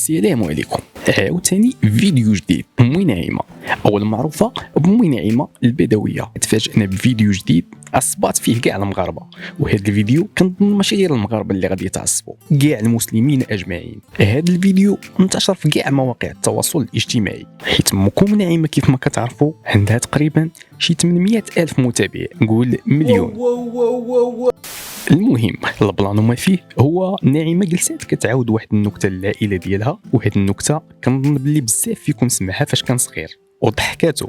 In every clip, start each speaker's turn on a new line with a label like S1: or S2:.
S1: السلام عليكم. عاوتاني فيديو جديد. أمي نعيمة أول معروفة بأمي نعيمة البدوية، تفاجئنا بفيديو جديد عصبات فيه كاع المغاربة، وهذا الفيديو كنظن ماشي غير المغاربة اللي غادي يتعصبوا، كاع المسلمين أجمعين. هذا الفيديو انتشر في كاع مواقع التواصل الاجتماعي، حيت أمكم نعيمة كيف ما كتعرفوا عندها تقريبا شي 800 ألف متابع، نقول مليون. المهم البلان ما فيه هو نعيمه جلسات كتعاود واحد النكته للعائله ديالها، وهاد النكته كنظن بلي بزاف فيكم سمعها فاش كان صغير وضحكاتو.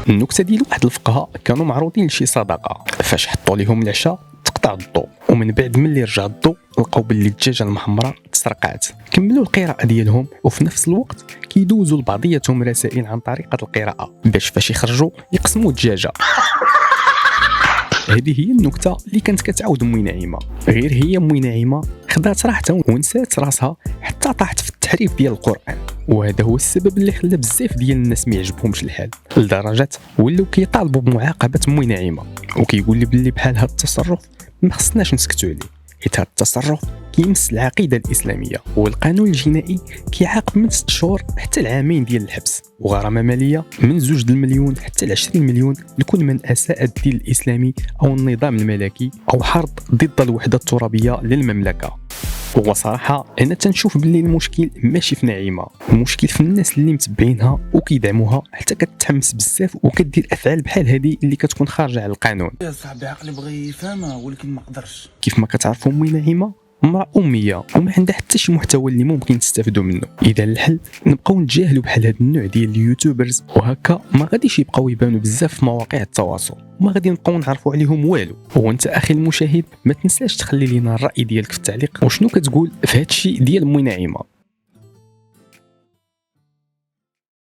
S1: النكته ديال واحد الفقهاء كانوا معروضين لشي صدقه، فاش حطوا لهم العشاء تقطع الضوء، ومن بعد ملي رجع الضوء لقاو باللي الدجاجه المحمراء تسرقات. كملوا القراءه ديالهم وفي نفس الوقت كيدوزوا لبعضياتهم رسائل عن طريقه القراءه باش فاش يخرجوا يقسموا الدجاجه. هذه هي النكته اللي كانت كتعاود امي نعيمه، غير هي امي نعيمه خدات راحتها ونسات راسها حتى طاحت في التحريف ديال القران، وهذا هو السبب اللي خلى بزاف ديال الناس ما يعجبهمش الحال، لدرجه ولاو كيطالبوا بمعاقبه امي نعيمه، وكيقول لي باللي بحال هذا التصرف ما خصناش نسكتوا عليه، حيت هذا التصرف كيمس العقيده الاسلاميه، والقانون الجنائي كيعاقب من 6 شهور حتى العامين ديال الحبس، وغرامه ماليه من 2 مليون حتى ل 20 مليون لكل من اساء الدين الاسلامي او النظام الملكي او حرض ضد الوحده الترابيه للمملكه. وصراحه انا تنشوف باللي المشكل ماشي في نعيمه، المشكل في الناس اللي متبعينها وكيدعموها، حتى كتحمس بزاف وكدير افعال بحال هذه اللي كتكون خارجه على القانون.
S2: يا صاحبي عقلي بغى يفهمها ولكن ما قدرش.
S1: كيف ما كتعرفوا امي نعيمه امرأة أمية وما عندها حتى شي محتوى اللي ممكن تستافدوا منه. إذا الحل نبقاو نتجاهلوا بحال هذا النوع ديال اليوتيوبرز، وهكا ما غاديش يبقاو يبانوا بزاف في مواقع التواصل، وما غادي نبقاو نعرفوا عليهم والو. وانت اخي المشاهد ما تنساش تخلي لينا الرأي ديالك في التعليق، وشنو كتقول في هذا الشيء ديال امي نعيمة.